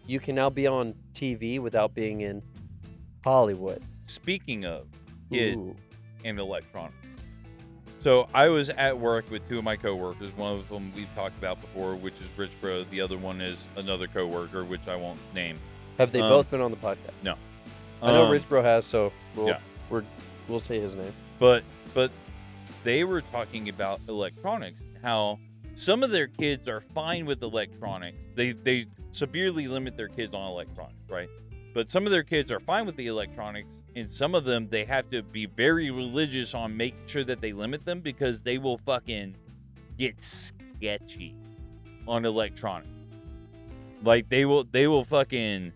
you can now be on TV without being in Hollywood. Speaking of kids Ooh. and electronics. So I was at work with two of my coworkers. One of them we've talked about before, which is Rich Bro. The other one is another coworker, which I won't name. Have they both been on the podcast? No. I know Rich Bro has, so Yeah. we'll say his name. But they were talking about electronics, how some of their kids are fine with electronics. They severely limit their kids on electronics, right? But some of their kids are fine with the electronics, and some of them, they have to be very religious on making sure that they limit them, because they will fucking get sketchy on electronics. Like, they will fucking,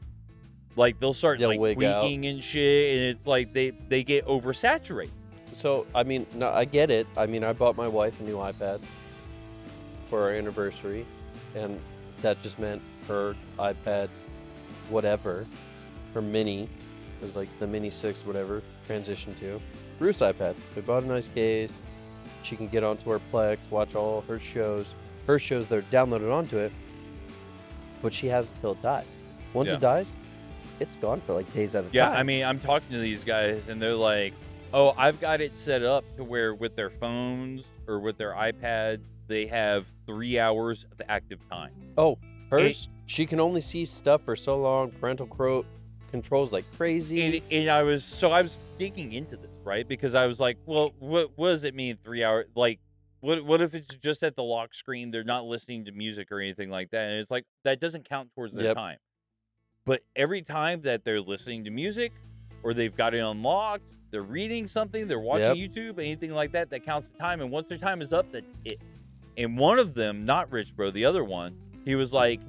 like, they'll start They'll like wig out. tweaking and shit, and it's like they get oversaturated. So, I mean, no, I get it. I mean, I bought my wife a new iPad for our anniversary, and that just meant her iPad, whatever, her mini, was like the mini 6, whatever, transitioned to Bruce iPad. We bought a nice case. She can get onto her Plex, watch all her shows that are downloaded onto it, but she has it till it dies. Once it dies, it's gone for like days at a time. Yeah, I mean, I'm talking to these guys, and they're like, oh, I've got it set up to where with their phones or with their iPads, they have 3 hours of active time. Oh, hers, she can only see stuff for so long. Parental controls like crazy. And I was digging into this, right? Because I was like, well, what does it mean 3 hours? Like, what if it's just at the lock screen? They're not listening to music or anything like that. And it's like, that doesn't count towards their time. But every time that they're listening to music or they've got it unlocked, they're reading something, they're watching YouTube, anything like that, that counts the time. And once their time is up, that's it. And one of them, not Rich Bro, the other one, he was like,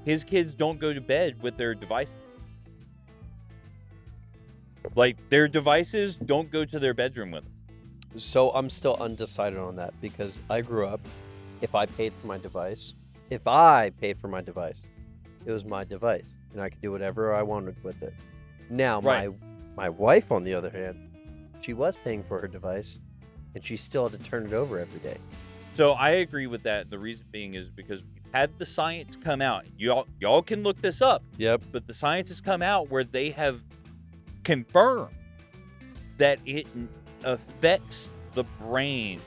his kids don't go to bed with their devices. Like, their devices don't go to their bedroom with them. So I'm still undecided on that, because I grew up, if I paid for my device, it was my device, and I could do whatever I wanted with it. Now, my wife, on the other hand, she was paying for her device, and she still had to turn it over every day. So I agree with that. The reason being is because we've had the science come out. Y'all can look this up. Yep. But the science has come out where they have confirmed that it affects the brain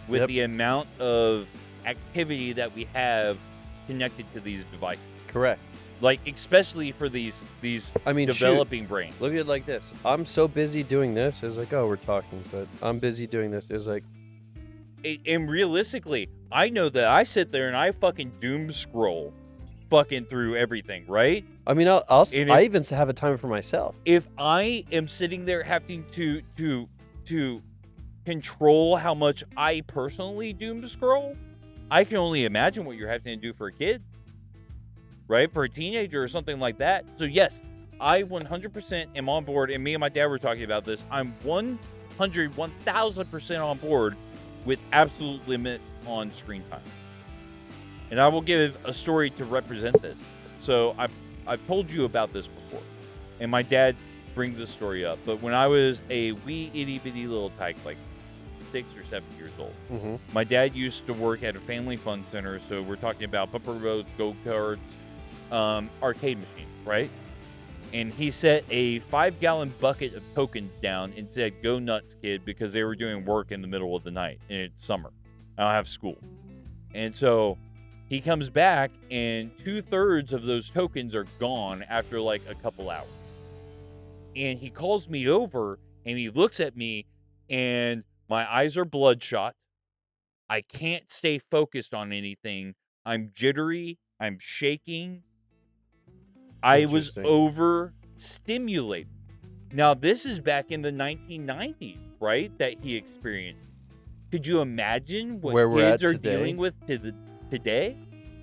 with the amount of activity that we have connected to these devices. Correct. Like, especially for these developing brains. Look at it like this. I'm so busy doing this. It's like, oh, we're talking, but I'm busy doing this. It's like, and realistically, I know that I sit there and I fucking doom scroll fucking through everything, right? I mean, I even have a timer for myself. If I am sitting there having to control how much I personally doom scroll, I can only imagine what you're having to do for a kid, right? For a teenager or something like that. So yes, I 100% am on board, and me and my dad were talking about this. I'm 1000% on board with absolute limits on screen time. And I will give a story to represent this. So I've told you about this before, and my dad brings this story up. But when I was a wee itty bitty little tyke, like 6 or 7 years old, my dad used to work at a family fun center. So we're talking about bumper boats, go-karts, arcade machines, right? And he set a 5-gallon bucket of tokens down and said, "Go nuts, kid," because they were doing work in the middle of the night and it's summer. I don't have school. And so he comes back and 2/3 of those tokens are gone after like a couple hours. And he calls me over and he looks at me and my eyes are bloodshot. I can't stay focused on anything. I'm jittery. I'm shaking. I was overstimulated. Now, this is back in the 1990s, right? That he experienced. Could you imagine what kids are dealing with today?